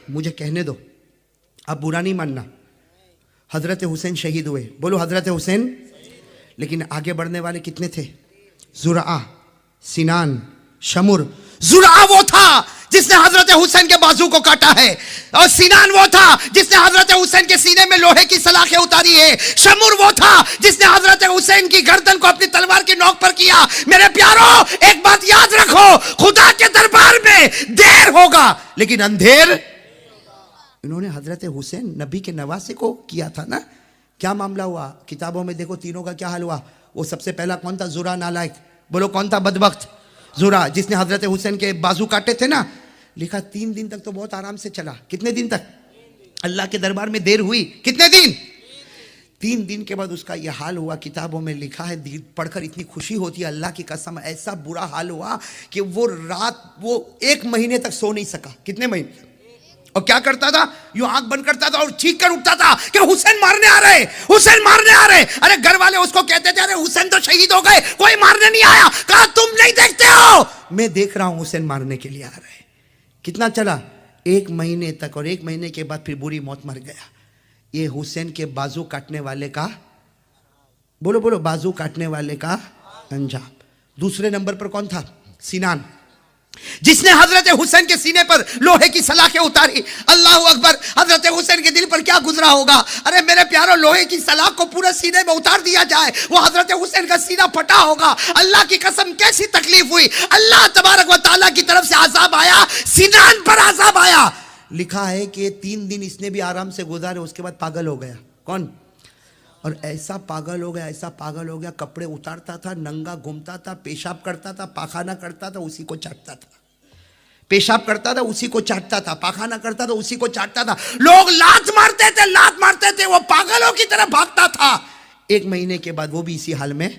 मुझे कहने दो, अब बुरा नहीं मानना। हजरत हुसैन शहीद हुए, बोलो हजरत हुसैन। लेकिन आगे बढ़ने वाले कितने थे? जुरा, सिनान, शमुर। जुरा वो था जिसने हजरत हुसैन के बाजू को काटा है, और सिनान वो था जिसने हजरत हुसैन के सीने में लोहे की सलाखें उतारी है। शमुर वो था जिसने हजरत हुसैन की गर्दन को अपनी तलवार की नोक पर किया। मेरे प्यारो, एक बात याद रखो, खुदा के दरबार में देर होगा लेकिन अंधेर। इन्होंने हजरत हुसैन नबी के नवासे को किया था ना। क्या मामला हुआ? किताबों में देखो तीनों का क्या हाल हुआ। वो सबसे पहला कौन था? जुरा नालायक। बोलो कौन था? बदबख्त जुरा, जिसने हजरत हुसैन के बाजू काटे थे ना। लिखा 3 दिन तक तो बहुत आराम से चला। कितने दिन तक? अल्लाह के दरबार में देर हुई। कितने दिन? 3 दिन के बाद उसका यह हाल हुआ। किताबों में लिखा है, पढ़कर इतनी खुशी होती है, अल्लाह की कसम, ऐसा बुरा हाल हुआ कि वो रात, वो 1 महीने तक सो नहीं सका। कितने महीने? और क्या करता था? यूं आंख बंद करता था और चीख कर उठता था कि हुसैन मारने आ रहे, हुसैन मारने आ रहे। अरे घर वाले उसको कहते थे, अरे हुसैन तो शहीद हो गए, कोई मारने नहीं आया। कहा तुम नहीं देखते हो, मैं देख रहा हूं, हुसैन मारने के लिए आ रहे। कितना चला? 1 महीने तक। और 1 महीने के बाद फिर बुरी मौत मर गया। ये हुसैन के बाजू काटने वाले का, बोलो बोलो, बाजू काटने वाले का अंजाम। दूसरे नंबर पर कौन था? सिनान, जिसने हजरत हुसैन के सीने पर लोहे की सलाखें उतारी। अल्लाह अकबर। हजरत हुसैन के दिल पर क्या गुजरा होगा? अरे मेरे प्यारो, लोहे की सलाख को पूरे सीने में उतार दिया जाए, वो हजरत हुसैन का सीना फटा होगा। अल्लाह की कसम, कैसी तकलीफ हुई। अल्लाह तबारक व तआला की तरफ से अजाब आया, सिनान पर अजाब आया। लिखा है कि 3 दिन इसने भी आराम से गुजारे, उसके बाद पागल हो गया। कौन? और ऐसा पागल हो गया, ऐसा पागल हो गया, कपड़े उतारता था, नंगा घूमता था, पेशाब करता था, पाखाना करता था, उसी को चाटता था। पेशाब करता था, उसी को चाटता था, पाखाना करता था, उसी को चाटता था। लोग लात मारते थे, लात मारते थे, वो पागलों की तरह भागता था। 1 महीने के बाद वो भी इसी हाल में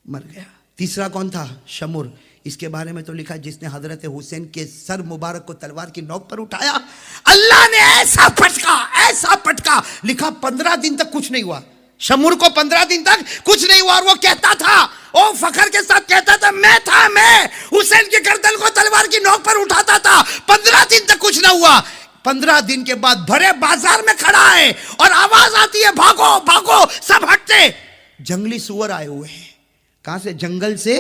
मर गया। तीसरा कौन था? शमुर। इसके बारे में तो लिखा, जिसने हजरत हुसैन के सर मुबारक को तलवार की नोक पर उठाया, अल्लाह ने ऐसा पटका, ऐसा पटका। लिखा 15 दिन तक कुछ नहीं हुआ। शमुर को 15 दिन तक कुछ नहीं हुआ। और वो कहता था, ओ फखर के साथ कहता था, मैं हुसैन की गर्दन को तलवार की नोक पर उठाता था। 15 दिन तक कुछ ना हुआ। 15 दिन के बाद भरे बाजार में खड़ा है और आवाज आती है, भागो भागो, सब हटते। जंगली सुअर आए हुए हैं। कहां से? जंगल से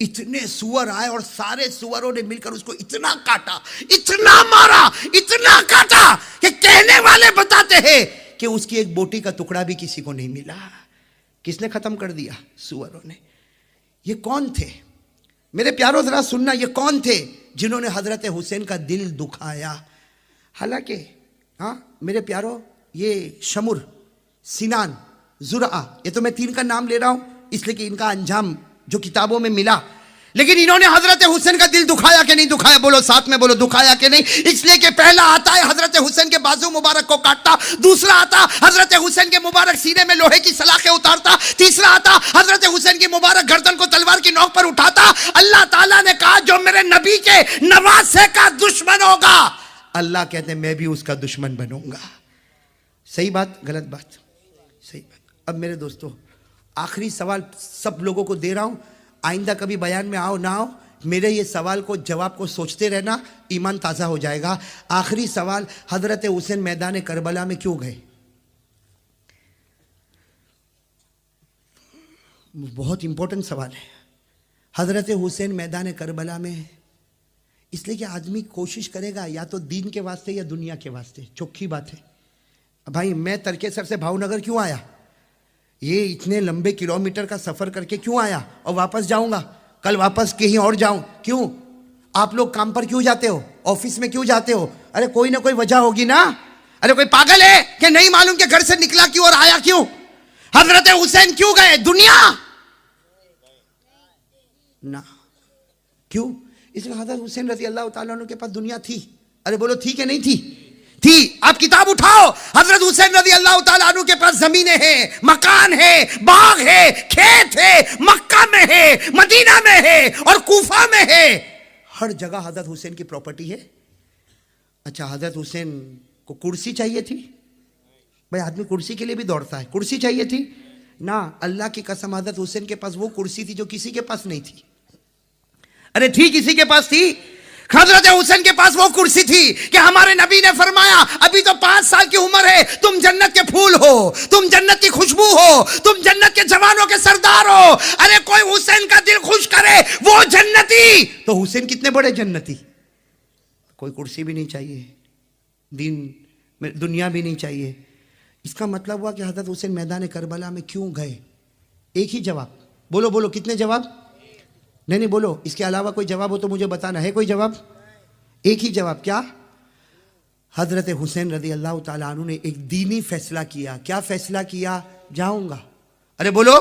इतने सुअर आए और सारे सुअरों ने मिलकर उसको इतना काटा, इतना मारा, इतना काटा कि कहने वाले बताते हैं कि उसकी एक बोटी का टुकड़ा भी किसी को नहीं मिला। किसने खत्म कर दिया? सुअरों ने। ये कौन थे? मेरे प्यारो जरा सुनना, ये कौन थे जिन्होंने हजरत हुसैन का दिल दुखाया? हालांकि मेरे प्यारो, ये शमुर, सिनान, जुरा, ये तो मैं 3 का नाम ले रहा हूं इसलिए कि इनका अंजाम जो किताबों में मिला। लेकिन इन्होंने हजरत हुसैन का दिल दुखाया कि नहीं दुखाया? बोलो साथ में, बोलो दुखाया कि नहीं? इसलिए कि पहला आता है हजरत हुसैन के बाजू मुबारक को काटता, दूसरा आता हजरत हुसैन के मुबारक सीने में लोहे की सलाखें उतारता, तीसरा आता हजरत हुसैन की मुबारक गर्दन को तलवार की नोक पर उठाता। अल्लाह ताला ने कहा, जो मेरे नबी के नवासे का दुश्मन होगा, अल्लाह कहते हैं मैं भी उसका दुश्मन बनूंगा। सही बात? गलत बात? सही बात। अब मेरे दोस्तों, आखिरी सवाल सब लोगों को दे रहा हूं, आइंदा कभी बयान में आओ ना आओ, मेरे ये सवाल को जवाब को सोचते रहना, ईमान ताज़ा हो जाएगा। आखिरी सवाल, हजरत हुसैन मैदान करबला में क्यों गए? बहुत इंपॉर्टेंट सवाल है। हजरत हुसैन मैदान करबला में इसलिए कि आदमी कोशिश करेगा या तो दीन के वास्ते या दुनिया के वास्ते। चौखी बात है भाई, मैं तड़केसर से भावनगर क्यों आया? ये इतने लंबे किलोमीटर का सफर करके क्यों आया? और वापस जाऊंगा, कल वापस कहीं और जाऊं, क्यों? आप लोग काम पर क्यों जाते हो? ऑफिस में क्यों जाते हो? अरे कोई ना कोई वजह होगी ना। अरे कोई पागल है कि नहीं मालूम कि घर से निकला क्यों और आया क्यों? हजरत हुसैन क्यों गए? दुनिया ना। क्यों? इसलिए हजरत हुसैन रज़ी अल्लाह ताला अन्हु के पास दुनिया थी। अरे बोलो थी कि नहीं थी? थी। आप किताब उठाओ, हजरत हुसैन रज़ी अल्लाह ताला अन्हु के पास जमीनें हैं, मकान है, बाग है, खेत है, मक्का में है, मदीना में है और कूफा में है। हर जगह हजरत हुसैन की प्रॉपर्टी है। अच्छा, हजरत हुसैन को कुर्सी चाहिए थी? भाई आदमी कुर्सी के लिए भी दौड़ता है। कुर्सी चाहिए थी ना? अल्लाह की कसम, हजरत हुसैन के पास वो कुर्सी थी जो किसी के पास नहीं थी। अरे थी, किसी के पास थी। हजरत हुसैन के पास वो कुर्सी थी कि हमारे नबी ने फरमाया अभी तो 5 साल की उम्र है, तुम जन्नत के फूल हो, तुम जन्नत की खुशबू हो, तुम जन्नत के जवानों के सरदार हो। अरे कोई हुसैन का दिल खुश करे वो जन्नती। तो हुसैन कितने बड़े जन्नती। कोई कुर्सी भी नहीं चाहिए, दीन में दुनिया भी नहीं चाहिए। इसका मतलब हुआ कि हजरत हुसैन मैदान करबला में क्यों गए? एक ही जवाब, बोलो बोलो, कितने जवाब? नहीं बोलो, इसके अलावा कोई जवाब हो तो मुझे बताना है। कोई जवाब? एक ही जवाब। क्या? हजरत हुसैन रदी अल्लाह ताला अन्हु ने एक दीनी फैसला किया। क्या फैसला किया? जाऊंगा। अरे बोलो।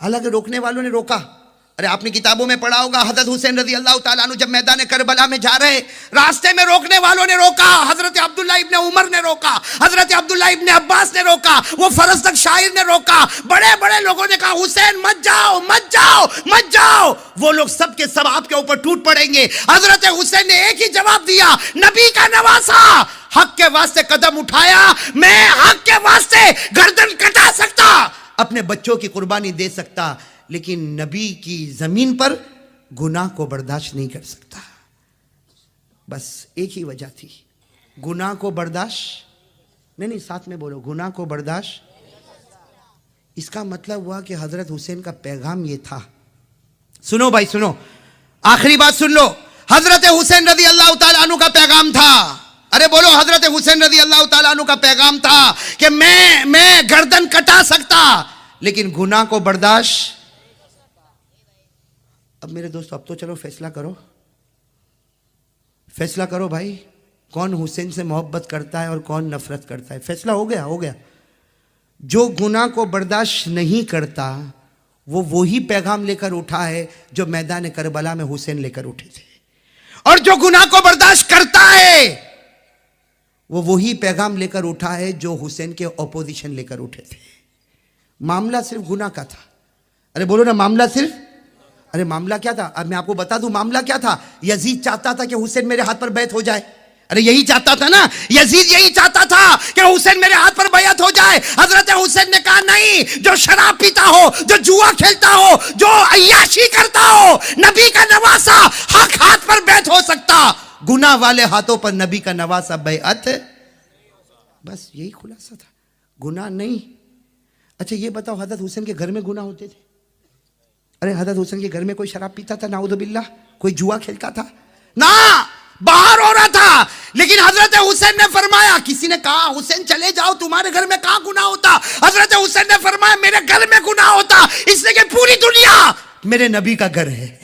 हालांकि रोकने वालों ने रोका। अरे आपने किताबों में पढ़ा होगा, हजरत हुसैन रदी अल्लाह ताला अन्हु जब मैदान करबला में जा रहे, रास्ते में रोकने वालों ने रोका। हजरत अब्दुल्ला इब्ने उमर ने रोका, हजरत अब्दुल्ला इब्ने अब्बास ने रोका, वो फरसदक शायर ने रोका, बड़े बड़े लोगों ने कहा हुसैन मत जाओ मत जाओ मत जाओ। वो लोग सब के सब आपके ऊपर टूट पड़ेंगे। हजरत हुसैन ने एक ही जवाब दिया, नबी का नवासा, हक के वास्ते कदम उठाया, मैं हक के वास्ते गर्दन कटा सकता, अपने बच्चों की कुर्बानी दे सकता, लेकिन नबी की जमीन पर गुनाह को बर्दाश्त नहीं कर सकता। बस एक ही वजह थी, गुनाह को बर्दाश्त नहीं, साथ में बोलो, गुनाह को बर्दाश्त। इसका मतलब हुआ कि हजरत हुसैन का पैगाम ये था। सुनो भाई सुनो, आखिरी बात सुन लो। हजरत हुसैन रदी अल्लाह ताला अन्हु का पैगाम था। अरे बोलो, हजरत हुसैन रदी अल्लाह ताला अन्हु का पैगाम था कि मैं गर्दन कटा सकता, लेकिन गुनाह को बर्दाश्त। अब मेरे दोस्त, अब तो चलो फैसला करो, फैसला करो भाई, कौन हुसैन से मोहब्बत करता है और कौन नफरत करता है। फैसला हो गया, हो गया। जो गुनाह को बर्दाश्त नहीं करता वो वही पैगाम लेकर उठा है जो मैदान करबला में हुसैन लेकर उठे थे, और जो गुनाह को बर्दाश्त करता है वो वही पैगाम लेकर उठा है जो हुसैन के ऑपोजिशन लेकर उठे थे। मामला सिर्फ गुनाह का था। अरे बोलो ना, मामला सिर्फ। अरे मामला क्या था? अब मैं आपको बता दूं मामला क्या था। यजीद चाहता था कि हुसैन मेरे हाथ पर बैत हो जाए। अरे यही चाहता था ना, यजीद यही चाहता था कि हुसैन मेरे हाथ पर बैत हो जाए। हजरत हुसैन ने कहा नहीं, जो शराब पीता हो, जो जुआ खेलता हो, जो अय्याशी करता हो, नबी का नवासा हक हाथ पर बैत हो सकता, गुनाह वाले हाथों पर नबी का नवासा बैत। बस यही खुलासा था, गुनाह नहीं। अच्छा ये बताओ, हजरत हुसैन के घर में गुनाह होते थे? अरे हजरत हुसैन के घर में कोई शराब पीता था? नाउजुबिल्लाह। कोई जुआ खेलता था? ना, बाहर हो रहा था। लेकिन हजरत हुसैन ने फरमाया, किसी ने कहा हुसैन चले जाओ, तुम्हारे घर में कहां गुनाह होता? हजरत हुसैन ने फरमाया मेरे घर में गुनाह होता, इसलिए कि पूरी दुनिया मेरे नबी का घर है।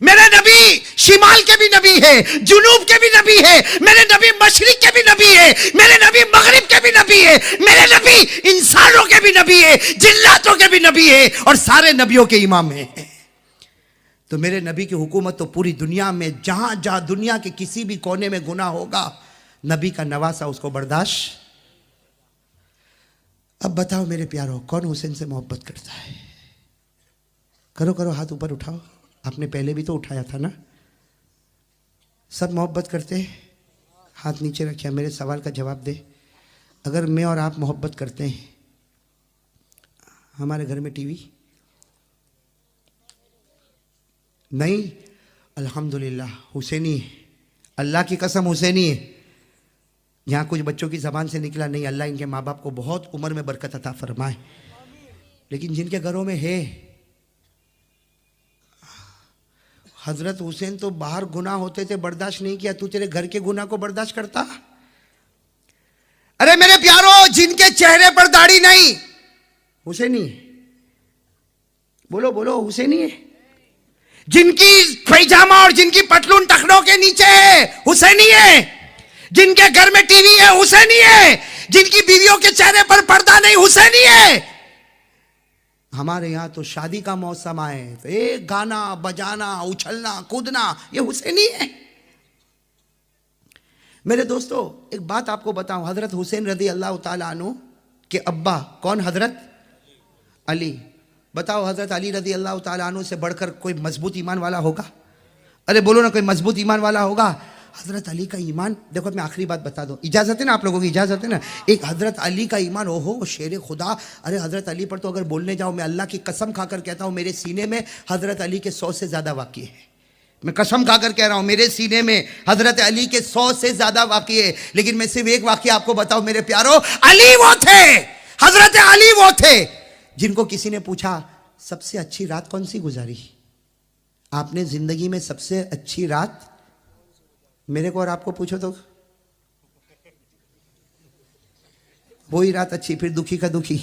मेरे नबी शिमाल के भी नबी है, जुनूब के भी नबी है, मेरे नबी मशरिक के भी नबी है, मेरे नबी मगरिब के भी नबी है, मेरे नबी इंसानों के भी नबी है, जिन्नातों के भी नबी है, और सारे नबियों के इमाम है। तो मेरे नबी की हुकूमत तो पूरी दुनिया में, जहां जहां दुनिया के किसी भी कोने में गुनाह होगा, नबी का नवासा उसको बर्दाश्त। अब बताओ मेरे प्यारों, कौन हुसैन से मोहब्बत करता है? करो करो, हाथ ऊपर उठाओ। आपने पहले भी तो उठाया था ना। सब मोहब्बत करते हैं? हाथ नीचे रखिए, मेरे सवाल का जवाब दे। अगर मैं और आप मोहब्बत करते हैं, हमारे घर में टीवी नहीं? अल्हम्दुलिल्लाह हुसैनी है, अल्लाह की कसम हुसैनी है। यहाँ कुछ बच्चों की ज़बान से निकला नहीं, अल्लाह इनके माँ बाप को बहुत उम्र में बरकत अता फरमाए। लेकिन जिनके घरों में है, हजरत हुसैन तो बाहर गुनाह होते थे बर्दाश्त नहीं किया, तू तेरे घर के गुनाह को बर्दाश्त करता? अरे मेरे प्यारों, जिनके चेहरे पर दाढ़ी नहीं, हुसैनी है। बोलो बोलो, हुसैनी है। जिनकी पैजामा और जिनकी पटलून टखनों के नीचे है, हुसैनी है। जिनके घर में टीवी है, हुसैनी है। जिनकी बीवियों के चेहरे पर पर्दा नहीं, हुसैनी है। हमारे यहाँ तो शादी का मौसम आए तो एक गाना बजाना, उछलना कूदना, ये हुसैनी है। मेरे दोस्तों एक बात आपको बताऊं, हजरत हुसैन रदी अल्लाह ताला अन्हु के अब्बा कौन? हजरत अली। बताओ, हजरत अली रदी अल्लाह ताला अन्हु से बढ़कर कोई मजबूत ईमान वाला होगा? अरे बोलो ना, कोई मजबूत ईमान वाला होगा? हजरत अली का ईमान देखो, मैं आखिरी बात बता दूं, इजाजत है ना? आप लोगों की इजाजत है ना? एक हजरत अली का ईमान, ओहो शेर खुदा। अरे हजरत अली पर तो अगर बोलने जाओ, मैं अल्लाह की कसम खाकर कहता हूं, मेरे सीने में हजरत अली के 100 से ज्यादा वाक़ई है। मैं कसम खाकर कह रहा हूं, मेरे सीने में हजरत अली के 100 से ज्यादा वाक़ये है, लेकिन मैं सिर्फ एक वाक़या आपको बताऊं मेरे प्यारो, अली वो थे, हजरत अली वो थे जिनको किसी ने पूछा सबसे अच्छी रात कौन सी गुजारी, आपने जिंदगी में सबसे अच्छी रात, मेरे को और आपको पूछो तो वही रात अच्छी, फिर दुखी का दुखी।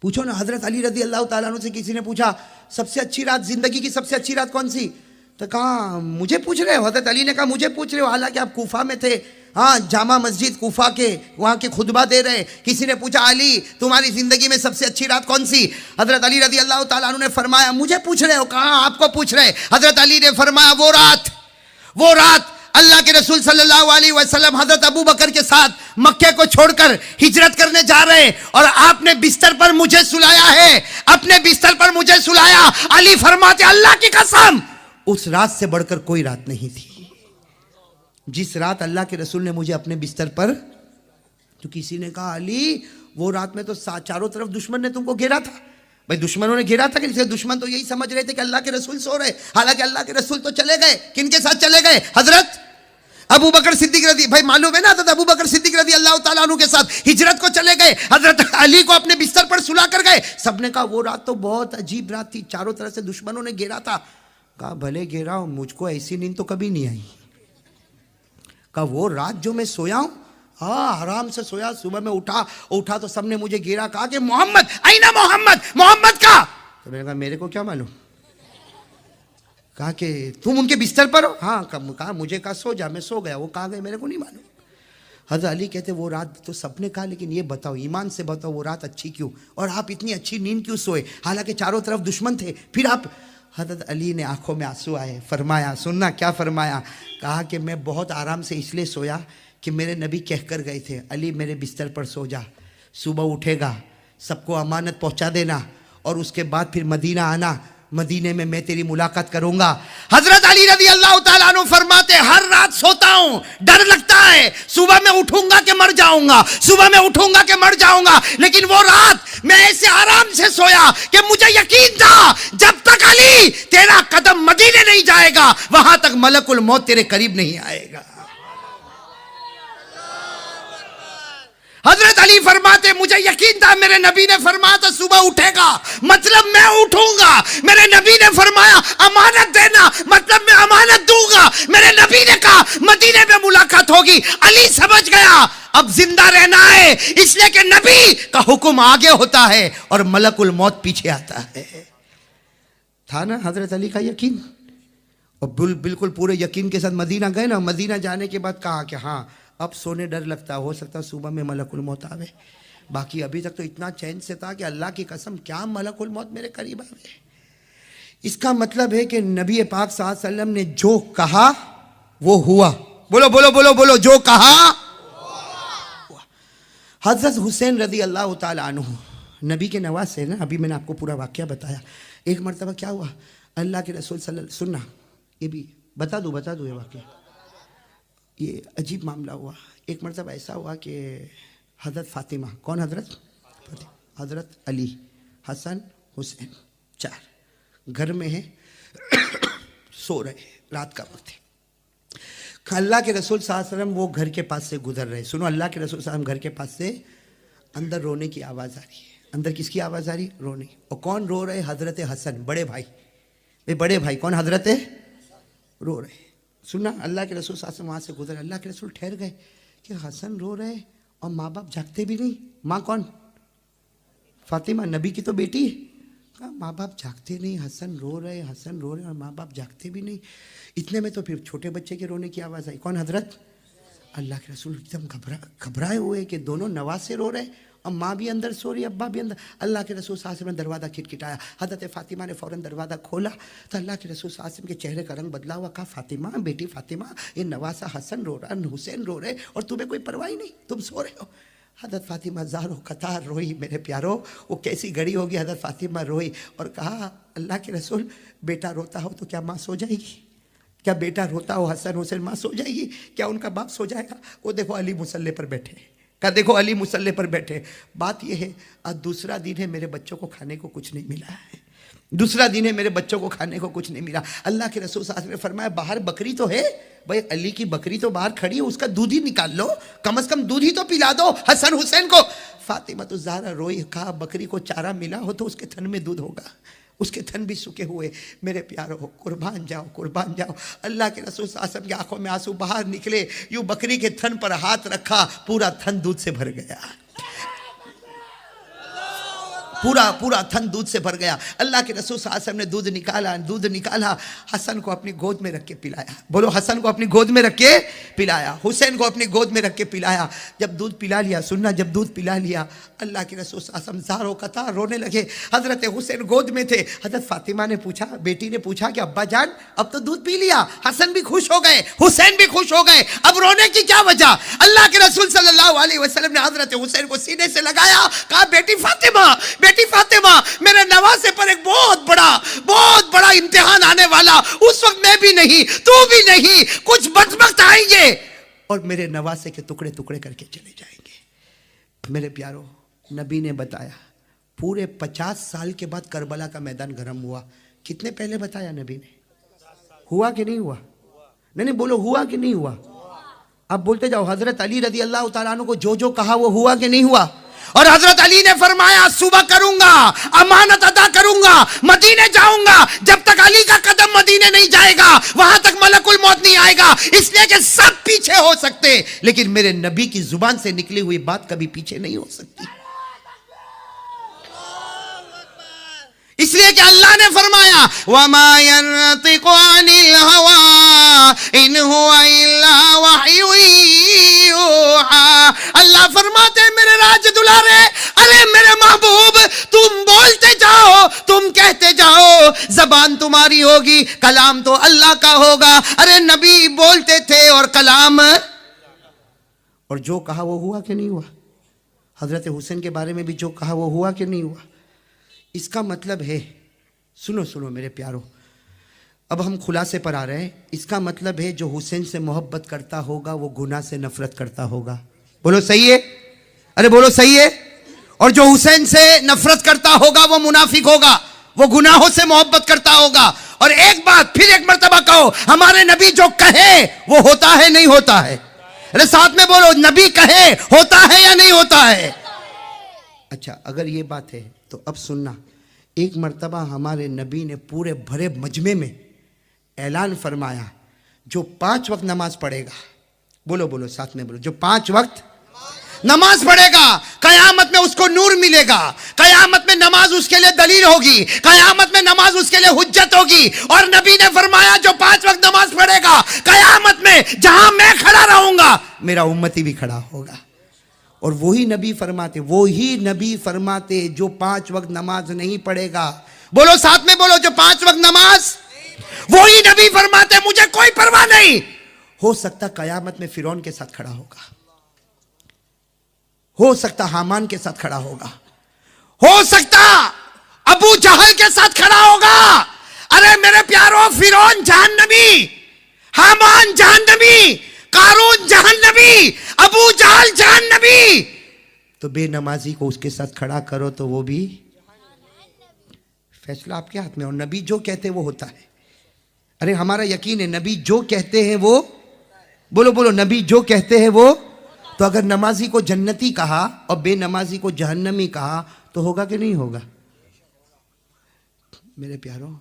पूछो ना, हजरत अली रदी अल्लाह ताला अन्हु से किसी ने पूछा सबसे अच्छी रात, जिंदगी की सबसे अच्छी रात कौन सी, तो कहा मुझे पूछ रहे हो। हजरत अली ने कहा मुझे पूछ रहे हो, हालांकि आप कूफा में थे, हाँ जामा मस्जिद कूफा के वहाँ के खुतबा दे रहे। किसी ने पूछा अली तुम्हारी जिंदगी में सबसे अच्छी रात कौन सी, हजरत अली रदी अल्लाह ताला अन्हु ने फरमाया मुझे पूछ रहे हो, कहा आपको पूछ रहे। हजरत अली ने फरमाया वो रात अल्लाह के रसूल सल्लल्लाहु अलैहि वसल्लम हजरत अबू बकर के साथ मक्के को छोड़कर हिजरत करने जा रहे हैं और आपने बिस्तर पर मुझे सुलाया है, अपने बिस्तर पर मुझे सुलाया। अली फरमाते अल्लाह की कसम उस रात से बढ़कर कोई रात नहीं थी, जिस रात अल्लाह के रसूल ने मुझे अपने बिस्तर पर। तो किसी ने कहा अली वो रात में तो चारों तरफ दुश्मन ने तुमको घेरा था। भाई दुश्मनों ने घेरा था कि दुश्मन तो यही समझ रहे थे कि अल्लाह के रसूल सो रहे, हालांकि अल्लाह के रसूल तो चले गए। किनके साथ चले गए, हजरत अबू बकर सिद्दीक रदी, भाई मालूम है ना, हजरत अबू बकर सिद्दीक रदी अल्लाह ताला अन्हु के साथ हिजरत को चले गए, हजरत अली को अपने बिस्तर पर सुला कर गए। सबने कहा वो रात तो बहुत अजीब रात थी, चारों तरफ से दुश्मनों ने घेरा था। कहा भले घेरा हो, मुझको ऐसी नींद तो कभी नहीं आई। कहा वो रात जो मैं सोया हूं, हाँ आराम से सोया, सुबह में उठा तो सबने मुझे घेरा, कहा कि मोहम्मद आईना, मोहम्मद का। तो मैंने कहा मेरे को क्या मालूम। कहा कि तुम उनके बिस्तर पर हो, हाँ कहा मुझे कहा सो जा, मैं सो गया, वो कहाँ गए मेरे को नहीं मालूम। हजरत अली कहते वो रात तो सबने कहा, लेकिन ये बताओ ईमान से बताओ वो रात अच्छी क्यों, और आप इतनी अच्छी नींद क्यों सोए, हालांकि चारों तरफ दुश्मन थे, फिर आप। हजरत अली ने आंखों में आंसू आए, फरमाया सुनना क्या फरमाया, कहा कि मैं बहुत आराम से इसलिए सोया कि मेरे नबी कह कर गए थे अली मेरे बिस्तर पर सो जा, सुबह उठेगा सबको अमानत पहुंचा देना और उसके बाद फिर मदीना आना, मदीने में मैं तेरी मुलाकात करूंगा। हजरत अली रदी अल्लाह ताला अन्हु फरमाते हर रात सोता हूं, डर लगता है सुबह में उठूंगा कि मर जाऊंगा, सुबह में उठूंगा कि मर जाऊंगा, लेकिन वो रात मैं ऐसे आराम से सोया कि मुझे यकीन था जब तक अली तेरा कदम मदीने नहीं जाएगा वहां तक मलकुल मौत तेरे करीब नहीं आएगा। हजरत अली फरमाते मुझे यकीन था, मेरे नबी ने फरमाया था सुबह उठेगा, मतलब मैं उठूंगा, मेरे नबी ने फरमाया अमानत देना, मतलब मैं अमानत दूंगा, मेरे नबी ने कहा मदीने में मुलाकात होगी। अली समझ गया अब जिंदा रहना है, इसलिए कि नबी का हुक्म आगे होता है और मलकुल मौत पीछे आता है। था ना हजरत अली का यकीन, और बिल्कुल पूरे यकीन के साथ मदीना गए ना। मदीना जाने के बाद कहा कि हाँ अब सोने डर लगता, हो सकता सुबह में मलकुल मौत आवे, बाकी अभी तक तो इतना चैन से था कि अल्लाह की कसम क्या मलकुल मौत मेरे करीब आवे। इसका मतलब है कि नबी पाक सल्लल्लाहु अलैहि वसल्लम ने जो कहा वो हुआ। बोलो बोलो बोलो बोलो, जो कहा हुआ। हजरत हुसैन रदी अल्लाह ताला अन्हु नबी के नवाज से ना, अभी मैंने आपको पूरा वाकया बताया। एक मरतबा क्या हुआ, अल्लाह के रसूल सुनना, ये भी बता दूँ ये वाकया, ये अजीब मामला हुआ। एक मरतबा ऐसा हुआ कि हज़रत फ़ातिमा, कौन हज़रत, हज़रत अली, हसन हुसैन, चार घर में हैं सो रहे, रात का वक्त है। अल्लाह के रसूल सल्लल्लाहु अलैहि वसल्लम वो घर के पास से गुजर रहे। सुनो, अल्लाह के रसूल सल्लल्लाहु अलैहि वसल्लम घर के पास से अंदर रोने की आवाज़ आ रही है। अंदर किसकी आवाज़ आ रही, रोने। और कौन रो रहे, हज़रत हसन, बड़े भाई कौन, हज़रत रो रहे। सुनना, अल्लाह के रसूल साथ वहाँ से गुजरे। अल्लाह के रसूल ठहर गए कि हसन रो रहे और माँ बाप जागते भी नहीं। माँ कौन, फातिमा, नबी की तो बेटी है। कहा माँ बाप जागते नहीं, हसन रो रहे और माँ बाप जागते भी नहीं। इतने में तो फिर छोटे बच्चे के रोने की आवाज़ आई। कौन, हजरत अल्लाह के रसूल एकदम घबराए हुए कि दोनों नवाज से रो रहे और माँ भी अंदर सो रही, अब्बा भी अंदर। अल्लाह के रसूल साहब ने दरवाज़ा खिटखिटाया। हज़रत फ़ातिमा ने फ़ौरन दरवाज़ा खोला तो अल्लाह के रसूल साहब के चेहरे का रंग बदला हुआ। कहा फ़ातिमा, बेटी फ़ातिमा, ये नवासा हसन रो रहा, हुसैन रो रहे और तुम्हें कोई परवाह नहीं, तुम सो रहे हो। हज़रत फ़ातिमा ज़ारो कतार रोई। मेरे प्यारो, वो कैसी घड़ी होगी, हज़रत फ़ातिमा रोई और कहा अल्लाह के रसूल, बेटा रोता हो तो क्या माँ सो जाएगी? क्या बेटा रोता हो, हसन हुसैन, माँ सो जाएगी? क्या उनका बाप सो जाएगा? वो देखो अली मुसल्ले पर बैठे, कहा देखो अली मुसल्ले पर बैठे, बात यह है आज दूसरा दिन है, मेरे बच्चों को खाने को कुछ नहीं मिला है, दूसरा दिन है, मेरे बच्चों को खाने को कुछ नहीं मिला। अल्लाह के रसूल सल्लल्लाहु अलैहि वसल्लम ने फरमाया बाहर बकरी तो है, भाई अली की बकरी तो बाहर खड़ी है, उसका दूध ही निकाल लो, कम से कम दूध ही तो पिला दो हसन हुसैन को। फातिमा तो ज़हरा रोई, कहा बकरी को चारा मिला हो तो उसके थन में दूध होगा, उसके थन भी सूखे हुए। मेरे प्यारो कुर्बान जाओ, कुर्बान जाओ। अल्लाह के रसूल सल्लल्लाहु अलैहि वसल्लम की आंखों में आंसू बाहर निकले, यूं बकरी के थन पर हाथ रखा, पूरा थन दूध से भर गया, पूरा थन दूध से भर गया। अल्लाह के रसूल सल्लल्लाहु अलैहि वसल्लम ने दूध निकाला, हसन को अपनी गोद में रख के पिलाया। बोलो हसन को अपनी गोद में रख के पिलाया, हुसैन को अपनी गोद में रख के पिलाया। जब दूध पिला लिया, सुनना, जब दूध पिला लिया अल्लाह के रसूल सल्लल्लाहु अलैहि वसल्लम ज़ारो कतार रोने लगे। हज़रत हुसैन गोद में थे। हज़रत फातिमा ने पूछा, बेटी ने पूछा कि अब्बा जान अब तो दूध पी लिया, हसन भी खुश हो गए, हुसैन भी खुश हो गए, अब रोने की क्या वजह? अल्लाह के रसूल सल्लल्लाहु अलैहि वसल्लम ने हज़रत हुसैन को सीने से लगाया, कहा बेटी फातिमा, मेरे नवासे पर एक बहुत बड़ा इम्तिहान आने वाला, उस वक्त मैं भी नहीं, तू भी नहीं, कुछ वक्त आएंगे और मेरे नवासे के टुकड़े टुकड़े करके चले जाएंगे। मेरे प्यारो, नबी ने बताया पूरे 50 साल के बाद करबला का मैदान गर्म हुआ। कितने पहले बताया नबी ने? हुआ कि नहीं हुआ? नहीं बोलो, हुआ कि नहीं हुआ? आप बोलते जाओ। हजरत अली रज़ी अल्लाह तआला अन्हु को जो कहा वो हुआ कि नहीं हुआ? और हजरत अली ने फरमाया सुबह करूंगा, अमानत अदा करूंगा, मदीने जाऊंगा, जब तक अली का कदम मदीने नहीं जाएगा वहां तक मलकुल मौत नहीं आएगा। इसलिए कि सब पीछे हो सकते, लेकिन मेरे नबी की जुबान से निकली हुई बात कभी पीछे नहीं हो सकती। इसलिए कि अल्लाह ने फरमाया वमा यंतिकु अनिल हवा इन हुवा इल्ला वह्यु यूहा। अल्लाह फरमाते मेरे राज दुलारे, अरे मेरे महबूब, तुम बोलते जाओ, तुम कहते जाओ, जबान तुम्हारी होगी, कलाम तो अल्लाह का होगा। अरे नबी बोलते थे और कलाम, और जो कहा वो हुआ कि नहीं हुआ? हजरत हुसैन के बारे में भी जो कहा वो हुआ कि नहीं हुआ? इसका मतलब है, सुनो मेरे प्यारो, अब हम खुलासे पर आ रहे हैं। इसका मतलब है जो हुसैन से मोहब्बत करता होगा वो गुनाह से नफरत करता होगा। बोलो सही है? अरे बोलो सही है। और जो हुसैन से नफरत करता होगा वो मुनाफिक होगा, वो गुनाहों से मोहब्बत करता होगा। और एक बात फिर एक मर्तबा कहो, हमारे नबी जो कहे वो होता है नहीं होता है? अरे साथ में बोलो, नबी कहे होता है या नहीं होता है? अच्छा, अगर ये बात है तो अब सुनना, एक मर्तबा हमारे नबी ने पूरे भरे मजमे में ऐलान फरमाया जो 5 वक्त नमाज पढ़ेगा, बोलो साथ में बोलो, जो 5 वक्त नमाज पढ़ेगा कयामत में उसको नूर मिलेगा, कयामत में नमाज उसके लिए दलील होगी, कयामत में नमाज उसके लिए हुज्जत होगी। और नबी ने फरमाया जो 5 वक्त नमाज पढ़ेगा कयामत में जहां मैं खड़ा रहूंगा मेरा उम्मती भी खड़ा होगा। और वही नबी फरमाते जो 5 वक्त नमाज नहीं पढ़ेगा, बोलो साथ में बोलो, जो 5 वक्त नमाज, वही नबी फरमाते मुझे कोई परवाह नहीं, हो सकता कयामत में फिरौन के साथ खड़ा होगा, हो सकता हामान के साथ खड़ा होगा, हो सकता अबू जहल के साथ खड़ा होगा। अरे मेरे प्यारो, फिरौन जहन्नमी, हामान जहन्नमी, कारून जहन्नमी, अबू जहल जहन्नमी, तो बेनमाजी को उसके साथ खड़ा करो तो वो भी, फैसला आपके हाथ में। और नबी जो कहते हैं वो होता है। अरे हमारा यकीन है नबी जो कहते हैं वो, बोलो नबी जो कहते हैं वो। तो अगर नमाजी को जन्नती कहा और बेनमाजी को जहन्नमी कहा तो होगा कि नहीं होगा? मेरे प्यारो,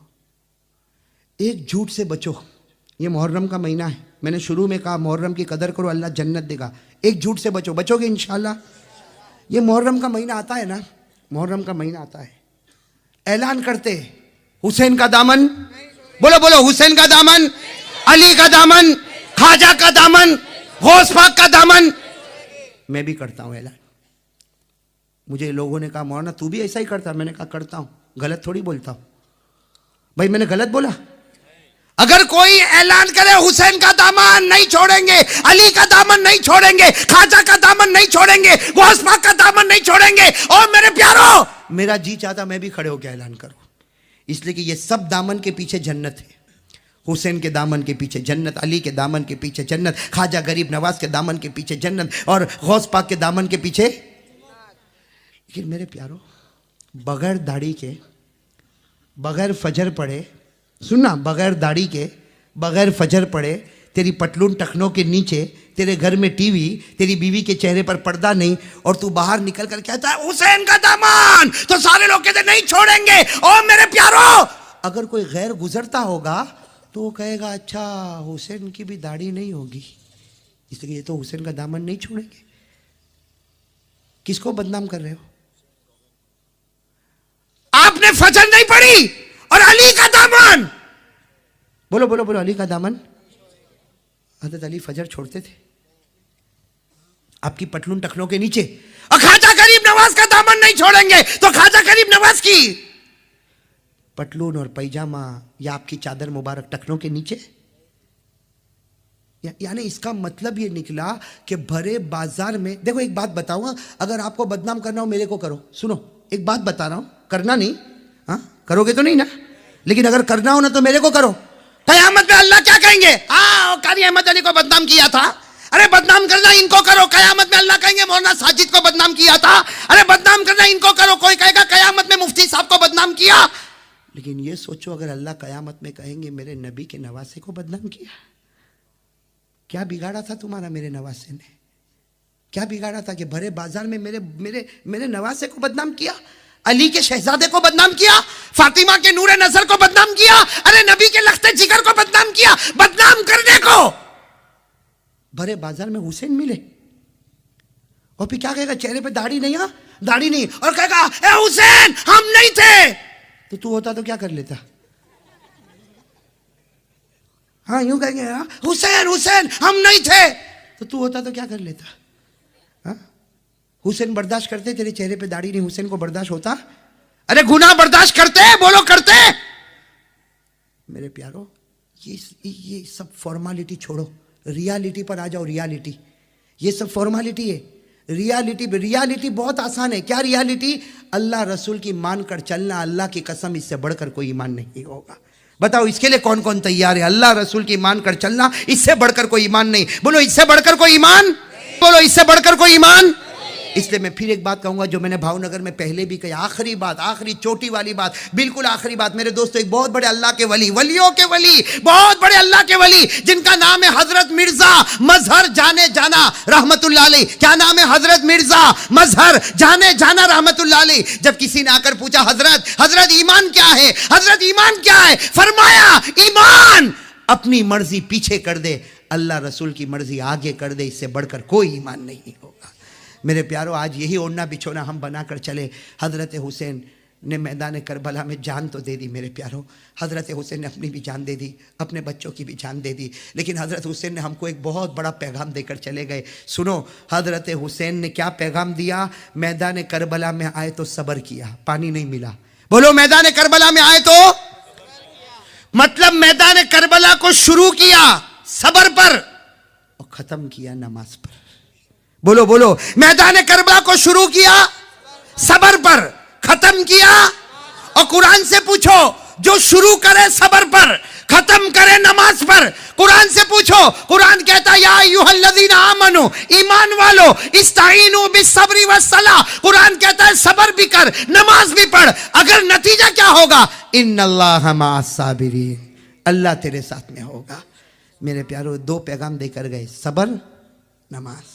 एक झूठ से बचो। ये मुहर्रम का महीना है, मैंने शुरू में कहा मुहर्रम की कदर करो, अल्लाह जन्नत देगा। एक झूठ से बचोगे इंशाल्लाह। ये मुहर्रम का महीना आता है ना, मुहर्रम का महीना आता है, ऐलान करते हुसैन का दामन, बोलो हुसैन का दामन, अली का दामन, ख्वाजा का दामन, गौस पाक का दामन। मैं भी करता हूं ऐलान। मुझे लोगों ने कहा मौलाना तू भी ऐसा ही करता? मैंने कहा करता हूं, गलत थोड़ी बोलता हूं। भाई मैंने गलत बोला? अगर कोई ऐलान करे हुसैन का दामन नहीं छोड़ेंगे, अली का दामन नहीं छोड़ेंगे, ख्वाजा का दामन नहीं छोड़ेंगे, गौस पाक का दामन नहीं छोड़ेंगे, और मेरे प्यारो मेरा जी चाहता मैं भी खड़े होकर ऐलान करूं, इसलिए कि ये सब दामन के पीछे जन्नत है। हुसैन के दामन के पीछे जन्नत, अली के दामन के पीछे जन्नत, ख्वाजा गरीब नवाज के दामन के पीछे जन्नत और गौस पाक के दामन के पीछे। लेकिन मेरे प्यारो, बगैर दाढ़ी के, बगैर फजर पड़े, सुनना, बगैर दाढ़ी के, बगैर फजर पड़े, तेरी पटलून टखनों के नीचे, तेरे घर में टीवी, तेरी बीवी के चेहरे पर पर्दा नहीं, और तू बाहर निकल कर कहता है हुसैन का दामन, तो सारे लोग कहते नहीं छोड़ेंगे। ओ मेरे प्यारो, अगर कोई गैर गुजरता होगा तो वो कहेगा अच्छा हुसैन की भी दाढ़ी नहीं होगी, इसलिए तो हुसैन का दामन नहीं छोड़ेंगे। किसको बदनाम कर रहे हो? आपने फजर नहीं पढ़ी और अली का दामन, बोलो बोलो बोलो, अली का दामन। हज़रत अली फजर छोड़ते थे आपकी पटलून टखनों के नीचे, और ख्वाजा गरीब नवाज का दामन नहीं छोड़ेंगे, तो ख्वाजा गरीब नवाज की पटलून और पैजामा या आपकी चादर मुबारक टखनों के नीचे। यानी इसका मतलब ये निकला कि भरे बाजार में, देखो एक बात बताऊंगा, अगर आपको बदनाम करना हो मेरे को करो, सुनो एक बात बता रहा हूं, करना नहीं, हाँ करोगे तो नहीं ना, लेकिन अगर करना हो ना तो मेरे को करो। कयामत में अल्लाह क्या कहेंगे? हाँ कारी अहमद अली को बदनाम किया था, अरे बदनाम करना इनको करो। कयामत में अल्लाह कहेंगे मौलाना साजिद को बदनाम किया था, अरे बदनाम करना इनको करो। कोई कहेगा कयामत में मुफ्ती साहब को बदनाम किया। लेकिन ये सोचो अगर अल्लाह कयामत में कहेंगे मेरे नबी के नवासे को बदनाम किया, क्या बिगाड़ा था तुम्हारा मेरे नवासे ने? क्या बिगाड़ा था कि भरे बाजार में मेरे मेरे मेरे नवासे को बदनाम किया, अली के शहजादे को बदनाम किया, फातिमा के नूरे नजर को बदनाम किया, अरे नबी के लख्ते जिगर को बदनाम किया। बदनाम करने को भरे बाजार में हुसैन मिले, और फिर क्या कहेगा? चेहरे पे दाढ़ी नहीं, है दाढ़ी नहीं, और कहेगा ए हुसैन हम नहीं थे। तो तू होता तो क्या कर लेता? हाँ यूं कहेंगे हुसैन हुसैन हम नहीं थे, तो तू होता तो क्या कर लेता? हाँ हुसैन बर्दाश्त करते, तेरे चेहरे पे दाढ़ी नहीं, हुसैन को बर्दाश्त होता? अरे गुनाह बर्दाश्त करते, बोलो करते? मेरे प्यारो, ये सब फॉर्मालिटी छोड़ो, रियलिटी पर आ जाओ। रियलिटी, ये सब फॉर्मालिटी है, रियलिटी बहुत आसान है। क्या रियलिटी? अल्लाह रसूल की मान कर चलना, अल्लाह की कसम इससे बढ़कर कोई ईमान नहीं होगा। बताओ इसके लिए कौन कौन तैयार है? अल्लाह रसूल की मान कर चलना, इससे बढ़कर कोई ईमान नहीं। बोलो इससे बढ़कर कोई ईमान, बोलो इससे बढ़कर कोई ईमान। इसलिए मैं फिर एक बात कहूंगा जो मैंने भावनगर में पहले भी कही, आखिरी बात, आखिरी चोटी वाली बात, बिल्कुल आखिरी बात। मेरे दोस्तों, एक बहुत बड़े अल्लाह के वली, वलियों के वली, बहुत बड़े अल्लाह के वली, जिनका नाम है हजरत मिर्जा मजहर जाने जाना रहमतुल्लाह अलैह। क्या नाम है? हजरत मिर्जा मजहर जाने जाना रहमतुल्लाह अलैह। जब किसी ने आकर पूछा हजरत ईमान क्या है, हजरत ईमान क्या है? फरमाया ईमान अपनी मर्जी पीछे कर दे, अल्लाह रसूल की मर्जी आगे कर दे, इससे बढ़कर कोई ईमान नहीं होगा। मेरे प्यारो, आज यही ओढ़ना बिछोना हम बनाकर चले। हज़रत हुसैन ने मैदान करबला में जान तो दे दी मेरे प्यारो, हज़रत हुसैन ने अपनी भी जान दे दी, अपने बच्चों की भी जान दे दी, लेकिन हज़रत हुसैन ने हमको एक बहुत बड़ा पैगाम देकर चले गए। सुनो, हज़रत हुसैन ने क्या पैगाम दिया? मैदान करबला में आए तो सब्र किया, पानी नहीं मिला। बोलो मैदान करबला में आए तो, मतलब मैदान करबला को शुरू किया सब्र पर और ख़त्म किया नमाज पर। बोलो बोलो, मैदान करबला को शुरू किया सब्र पर, खत्म किया। और कुरान से पूछो, जो शुरू करे सब्र पर, खत्म करे नमाज पर, कुरान से पूछो। कुरान कहता है या अय्युहल्लज़ीना आमनू, ईमान वालो, इस्ताईनु बिस्सब्रि वस्सलाह। कुरान कहता है सब्र भी कर, नमाज भी पढ़। अगर नतीजा क्या होगा? इन्नल्लाह मअस साबिरीन, अल्लाह तेरे साथ में होगा। मेरे प्यारो, दो पैगाम देकर गए, सब्र नमाज।